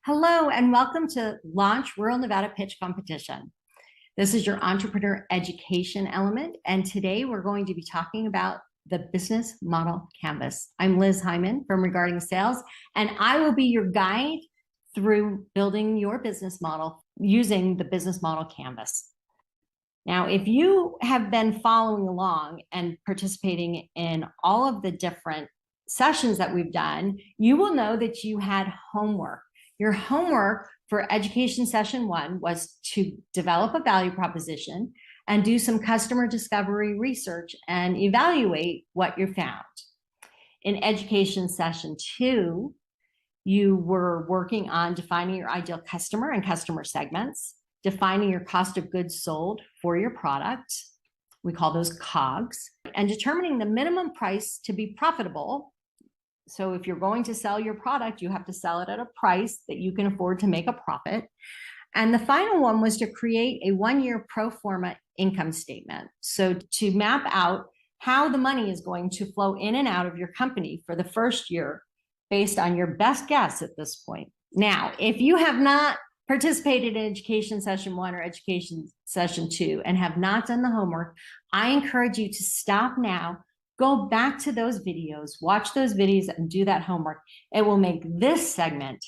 Hello, and welcome to Launch Rural Nevada Pitch Competition. This is your entrepreneur education element, and today we're going to be talking about the business model canvas. I'm Liz Hyman from Regarding Sales, and I will be your guide through building your business model using the business model canvas. Now, if you have been following along and participating in all of the different sessions that we've done, you will know that you had homework. Your homework for education session 1 was to develop a value proposition and do some customer discovery research and evaluate what you found. In education session 2, you were working on defining your ideal customer and customer segments, defining your cost of goods sold for your product. We call those COGS, and determining the minimum price to be profitable. So if you're going to sell your product, you have to sell it at a price that you can afford to make a profit. And the final one was to create a 1-year pro forma income statement. So to map out how the money is going to flow in and out of your company for the first year based on your best guess at this point. Now, if you have not participated in education session 1 or education session 2 and have not done the homework, I encourage you to stop now. Go back to those videos, watch those videos, and do that homework. It will make this segment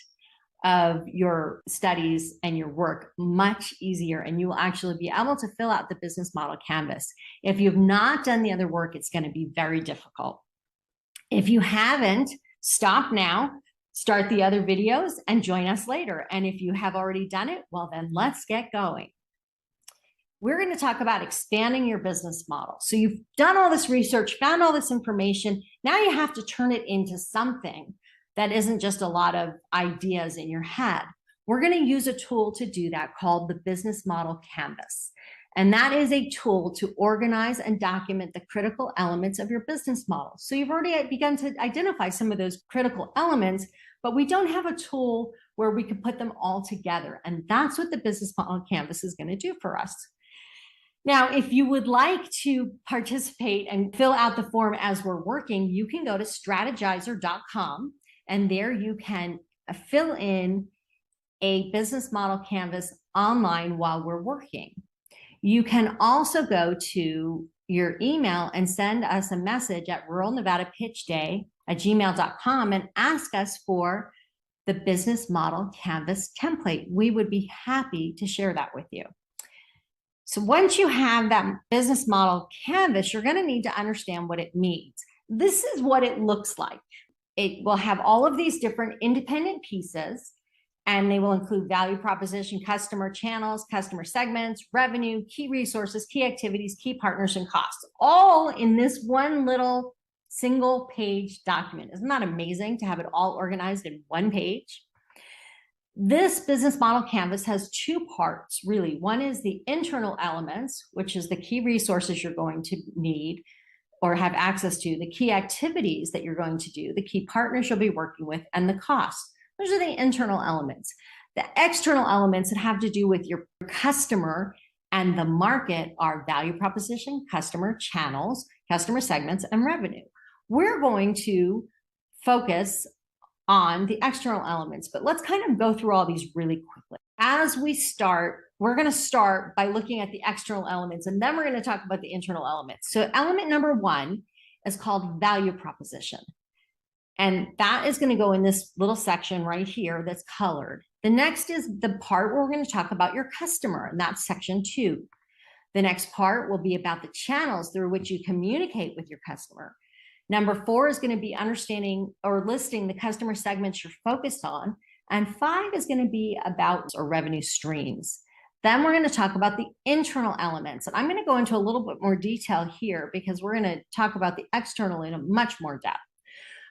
of your studies and your work much easier, and you will actually be able to fill out the business model canvas. If you've not done the other work, it's going to be very difficult. If you haven't, stop now, start the other videos, and join us later. And if you have already done it, well, then let's get going. We're going to talk about expanding your business model. So you've done all this research, found all this information. Now you have to turn it into something that isn't just a lot of ideas in your head. We're going to use a tool to do that called the Business Model Canvas. And that is a tool to organize and document the critical elements of your business model. So you've already begun to identify some of those critical elements, but we don't have a tool where we can put them all together. And that's what the Business Model Canvas is going to do for us. Now, if you would like to participate and fill out the form as we're working, you can go to strategizer.com, and there you can fill in a business model canvas online while we're working. You can also go to your email and send us a message at ruralnevadapitchday@gmail.com and ask us for the business model canvas template. We would be happy to share that with you. So once you have that business model canvas, you're going to need to understand what it means. This is what it looks like. It will have all of these different independent pieces, and they will include value proposition, customer channels, customer segments, revenue, key resources, key activities, key partners, and costs, all in this one little single page document. Isn't that amazing to have it all organized in one page? This business model canvas has 2 parts, really. One is the internal elements, which is the key resources you're going to need or have access to, the key activities that you're going to do, the key partners you'll be working with, and the costs. Those are the internal elements. The external elements that have to do with your customer and the market are value proposition, customer channels, customer segments, and revenue. We're going to focus on the external elements, but let's kind of go through all these really quickly. As we start, we're going to start by looking at the external elements, and then we're going to talk about the internal elements. So element number 1 is called value proposition. And that is going to go in this little section right here that's colored. The next is the part where we're going to talk about your customer, and that's section 2. The next part will be about the channels through which you communicate with your customer. Number 4 is going to be understanding or listing the customer segments you're focused on. And 5 is going to be about our revenue streams. Then we're going to talk about the internal elements. And I'm going to go into a little bit more detail here because we're going to talk about the external in a much more depth.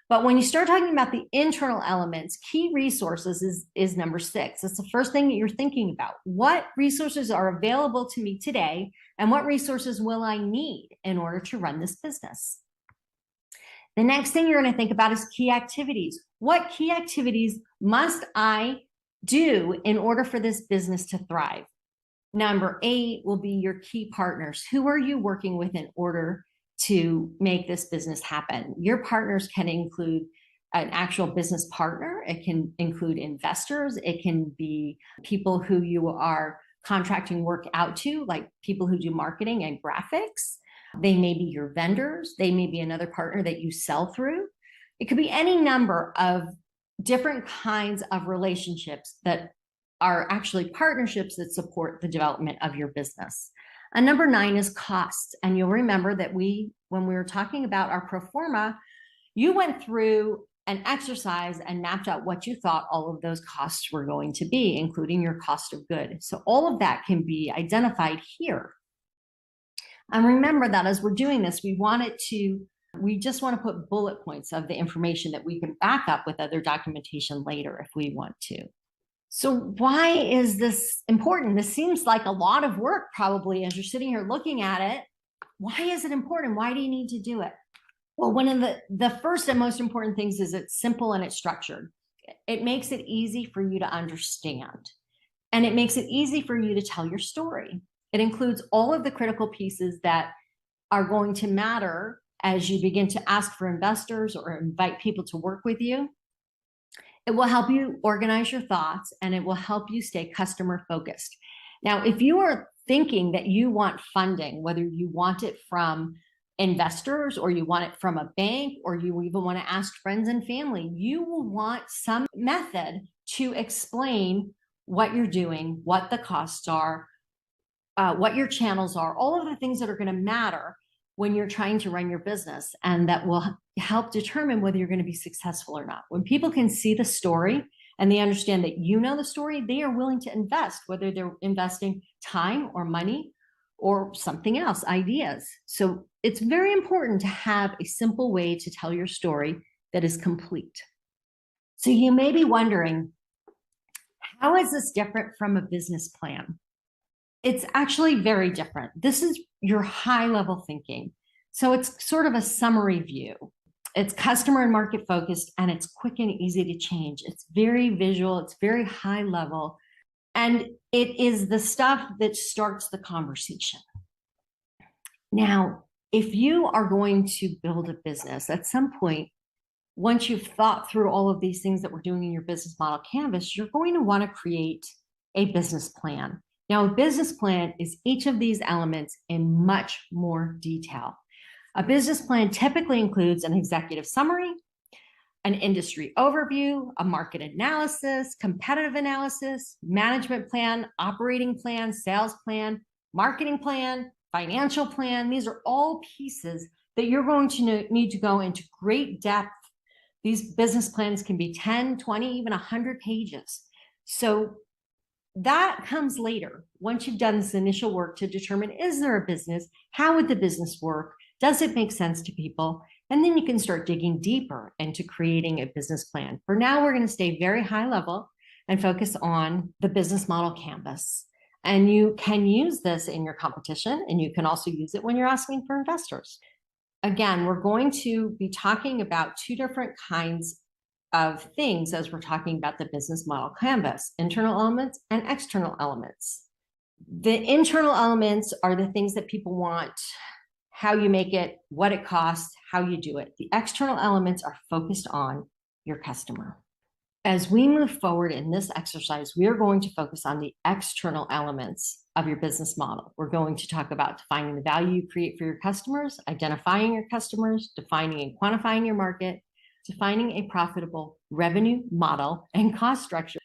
But when you start talking about the internal elements, key resources is number 6. It's the first thing that you're thinking about. What resources are available to me today, and what resources will I need in order to run this business? The next thing you're going to think about is key activities. What key activities must I do in order for this business to thrive? Number 8 will be your key partners. Who are you working with in order to make this business happen? Your partners can include an actual business partner. It can include investors. It can be people who you are contracting work out to, like people who do marketing and graphics. They may be your vendors. They may be another partner that you sell through. It could be any number of different kinds of relationships that are actually partnerships that support the development of your business. And number 9 is costs. And you'll remember that when we were talking about our pro forma, you went through an exercise and mapped out what you thought all of those costs were going to be, including your cost of goods. So all of that can be identified here. And remember that as we're doing this, we just want to put bullet points of the information that we can back up with other documentation later if we want to. So why is this important? This seems like a lot of work probably as you're sitting here looking at it. Why is it important? Why do you need to do it? Well, one of the first and most important things is it's simple and it's structured. It makes it easy for you to understand. And it makes it easy for you to tell your story. It includes all of the critical pieces that are going to matter as you begin to ask for investors or invite people to work with you. It will help you organize your thoughts and it will help you stay customer focused. Now, if you are thinking that you want funding, whether you want it from investors or you want it from a bank or you even want to ask friends and family, you will want some method to explain what you're doing, what the costs are, what your channels are, all of the things that are going to matter when you're trying to run your business, and that will help determine whether you're going to be successful or not. When people can see the story and they understand that you know the story, they are willing to invest, whether they're investing time or money or something else, ideas. So it's very important to have a simple way to tell your story that is complete. So you may be wondering, how is this different from a business plan? It's actually very different. This is your high level thinking. So it's sort of a summary view. It's customer and market focused, and it's quick and easy to change. It's very visual. It's very high level. And it is the stuff that starts the conversation. Now, if you are going to build a business at some point, once you've thought through all of these things that we're doing in your business model canvas, you're going to want to create a business plan. Now, a business plan is each of these elements in much more detail. A business plan typically includes an executive summary, an industry overview, a market analysis, competitive analysis, management plan, operating plan, sales plan, marketing plan, financial plan. These are all pieces that you're going to need to go into great depth. These business plans can be 10, 20, even 100 pages. So that comes later, once you've done this initial work to determine, is there a business? How would the business work? Does it make sense to people? And then you can start digging deeper into creating a business plan. For now, we're going to stay very high level and focus on the business model canvas. And you can use this in your competition, and you can also use it when you're asking for investors. Again, we're going to be talking about 2 different kinds of things as we're talking about the business model canvas: internal elements and external elements. The internal elements are the things that people want, how you make it, what it costs, how you do it. The external elements are focused on your customer. As we move forward in this exercise, we are going to focus on the external elements of your business model. We're going to talk about defining the value you create for your customers, identifying your customers, defining and quantifying your market, defining a profitable revenue model and cost structure.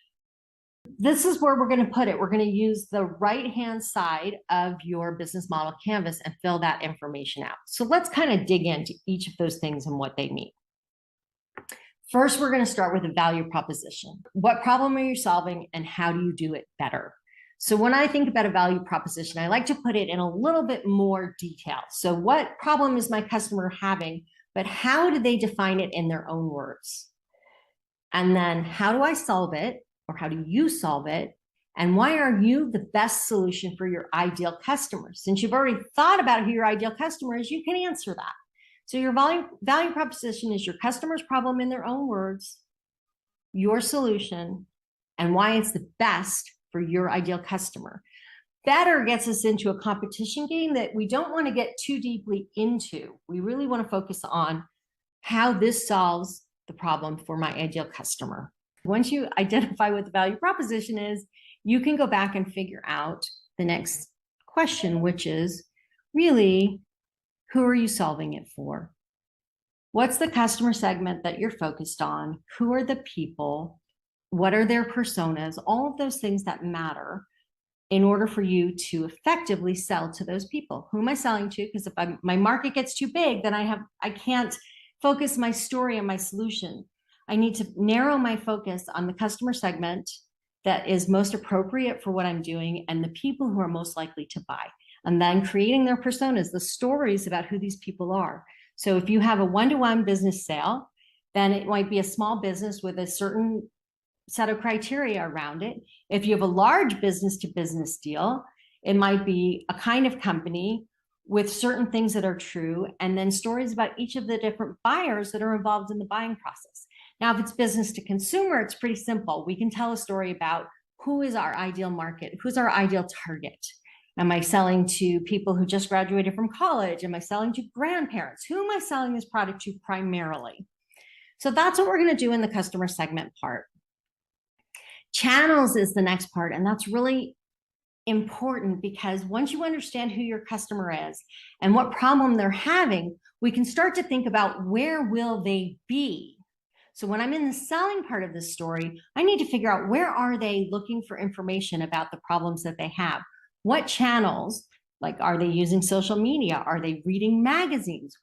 This is where we're going to put it. We're going to use the right-hand side of your business model canvas and fill that information out. So let's kind of dig into each of those things and what they mean. First, we're going to start with a value proposition. What problem are you solving and how do you do it better? So when I think about a value proposition, I like to put it in a little bit more detail. So what problem is my customer having, but how do they define it in their own words? And then how do I solve it, or how do you solve it? And why are you the best solution for your ideal customers? Since you've already thought about who your ideal customer is, you can answer that. So your value proposition is your customer's problem in their own words, your solution, and why it's the best for your ideal customer. Better gets us into a competition game that we don't want to get too deeply into. We really want to focus on how this solves the problem for my ideal customer. Once you identify what the value proposition is, you can go back and figure out the next question, which is really, who are you solving it for? What's the customer segment that you're focused on? Who are the people? What are their personas? All of those things that matter in order for you to effectively sell to those people. Who am I selling to? Because if my market gets too big, then I can't focus my story and my solution. I need to narrow my focus on the customer segment that is most appropriate for what I'm doing and the people who are most likely to buy. And then creating their personas, the stories about who these people are. So if you have a one-to-one business sale, then it might be a small business with a certain set of criteria around it. If you have a large business-to-business deal, it might be a kind of company with certain things that are true, and then stories about each of the different buyers that are involved in the buying process. Now, if it's business to consumer, it's pretty simple. We can tell a story about who is our ideal market, who's our ideal target. Am I selling to people who just graduated from college? Am I selling to grandparents? Who am I selling this product to primarily? So that's what we're going to do in the customer segment part. Channels is the next part, and that's really important because once you understand who your customer is and what problem they're having, we can start to think about where will they be. So when I'm in the selling part of the story, I need to figure out where are they looking for information about the problems that they have. What channels, like are they using social media? Are they reading magazines?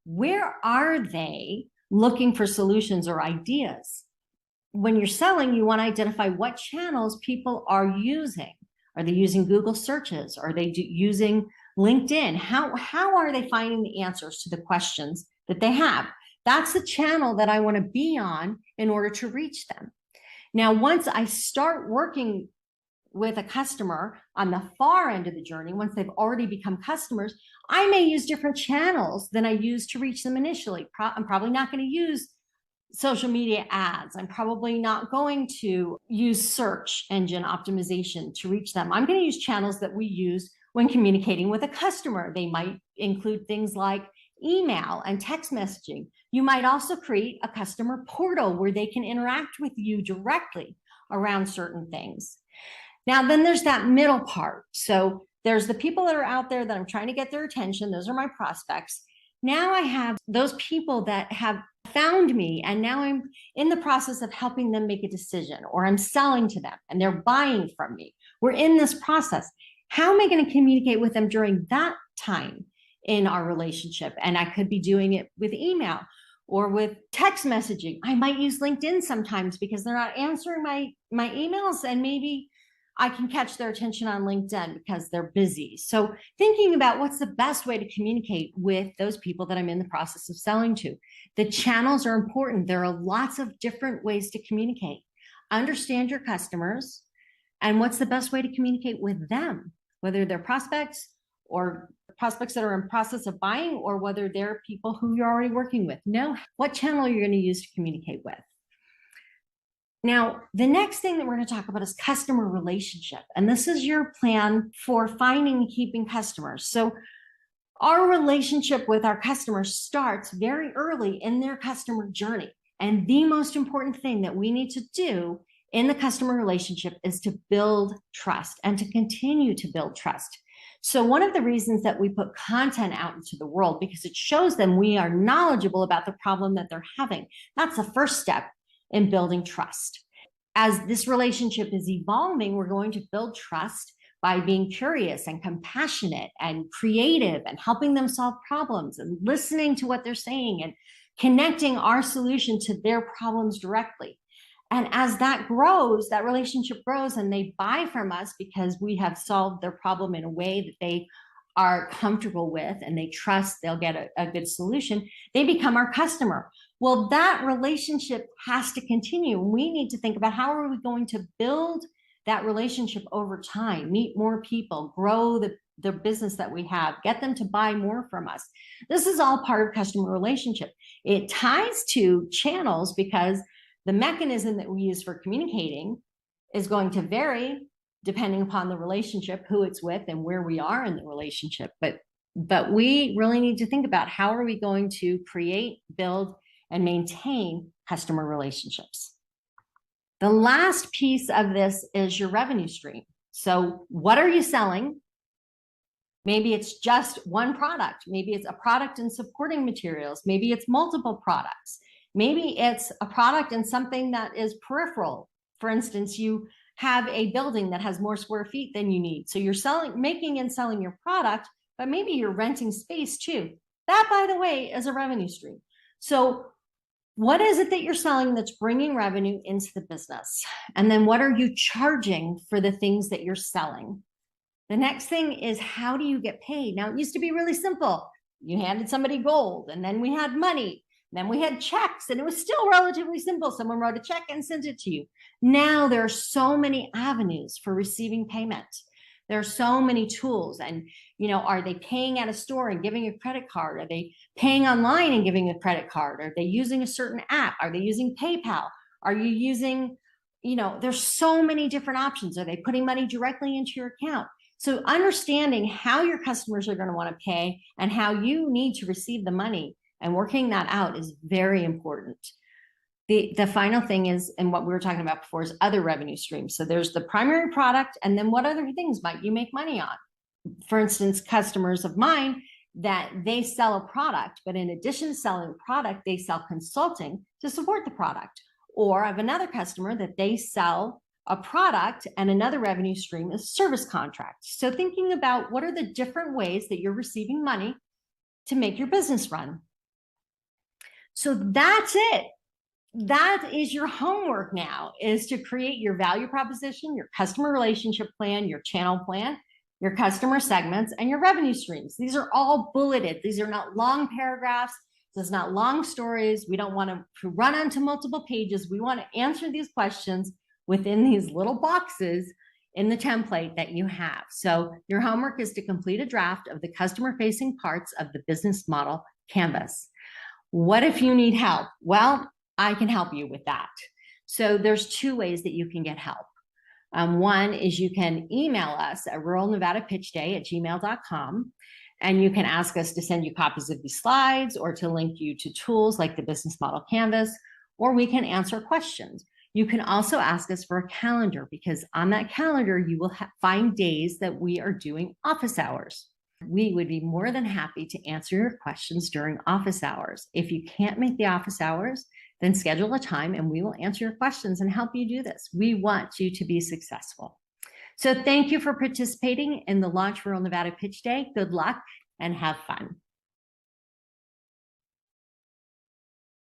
Where are they looking for solutions or ideas? When you're selling, you want to identify what channels people are using. Are they using Google searches? Are they using LinkedIn? How are they finding the answers to the questions that they have? That's the channel that I want to be on in order to reach them. Now, once I start working with a customer on the far end of the journey, once they've already become customers, I may use different channels than I used to reach them initially. I'm probably not going to use social media ads. I'm probably not going to use search engine optimization to reach them. I'm going to use channels that we use when communicating with a customer. They might include things like email and text messaging. You might also create a customer portal where they can interact with you directly around certain things. Now, then there's that middle part. So there's the people that are out there that I'm trying to get their attention. Those are my prospects. Now I have those people that have found me, and now I'm in the process of helping them make a decision, or I'm selling to them and they're buying from me. We're in this process. How am I going to communicate with them during that time in our relationship? And I could be doing it with email or with text messaging. I might use LinkedIn sometimes because they're not answering my emails, and maybe I can catch their attention on LinkedIn because they're busy. So thinking about what's the best way to communicate with those people that I'm in the process of selling to. The channels are important. There are lots of different ways to communicate. Understand your customers and what's the best way to communicate with them, whether they're prospects or prospects that are in process of buying, or whether they're people who you're already working with. Know what channel you're going to use to communicate with. Now, the next thing that we're going to talk about is customer relationship. And this is your plan for finding and keeping customers. So our relationship with our customers starts very early in their customer journey. And the most important thing that we need to do in the customer relationship is to build trust and to continue to build trust. So one of the reasons that we put content out into the world, because it shows them we are knowledgeable about the problem that they're having. That's the first step in building trust. As this relationship is evolving, we're going to build trust by being curious and compassionate and creative and helping them solve problems and listening to what they're saying and connecting our solution to their problems directly. And as that grows, that relationship grows, and they buy from us because we have solved their problem in a way that they are comfortable with and they trust they'll get a good solution, they become our customer. Well, that relationship has to continue. We need to think about how are we going to build that relationship over time, meet more people, grow the business that we have, get them to buy more from us. This is all part of customer relationship. It ties to channels because the mechanism that we use for communicating is going to vary depending upon the relationship, who it's with, and where we are in the relationship. But we really need to think about how are we going to create, build, and maintain customer relationships. The last piece of this is your revenue stream. So what are you selling? Maybe it's just one product. Maybe it's a product and supporting materials. Maybe it's multiple products. Maybe it's a product and something that is peripheral. For instance, you have a building that has more square feet than you need. So you're making and selling your product, but maybe you're renting space too. That, by the way, is a revenue stream. So what is it that you're selling that's bringing revenue into the business? And then what are you charging for the things that you're selling? The next thing is, how do you get paid? Now, it used to be really simple. You handed somebody gold, and then we had money, then we had checks, and it was still relatively simple. Someone wrote a check and sent it to you. Now there are so many avenues for receiving payment. There are so many tools. And, are they paying at a store and giving a credit card? Are they paying online and giving a credit card? Are they using a certain app? Are they using PayPal? Are you using, there's so many different options. Are they putting money directly into your account? So understanding how your customers are going to want to pay and how you need to receive the money and working that out is very important. The final thing is, and what we were talking about before, is other revenue streams. So there's the primary product, and then what other things might you make money on? For instance, customers of mine that they sell a product, but in addition to selling a product, they sell consulting to support the product. Or I have another customer that they sell a product, and another revenue stream is service contracts. So thinking about what are the different ways that you're receiving money to make your business run. So that's it. That is your homework now, is to create your value proposition, your customer relationship plan, your channel plan, your customer segments, and your revenue streams. These are all bulleted. These are not long paragraphs. This is not long stories. We don't want to run onto multiple pages. We want to answer these questions within these little boxes in the template that you have. So your homework is to complete a draft of the customer-facing parts of the business model canvas. What if you need help? Well, I can help you with that. So there's two ways that you can get help. One is you can email us at ruralnevadapitchday@gmail.com, and you can ask us to send you copies of these slides or to link you to tools like the business model canvas, or we can answer questions. You can also ask us for a calendar, because on that calendar, you will find days that we are doing office hours. We would be more than happy to answer your questions during office hours. If you can't make the office hours, then schedule a time and we will answer your questions and help you do this. We want you to be successful. So thank you for participating in the Launch Rural Nevada Pitch Day. Good luck and have fun.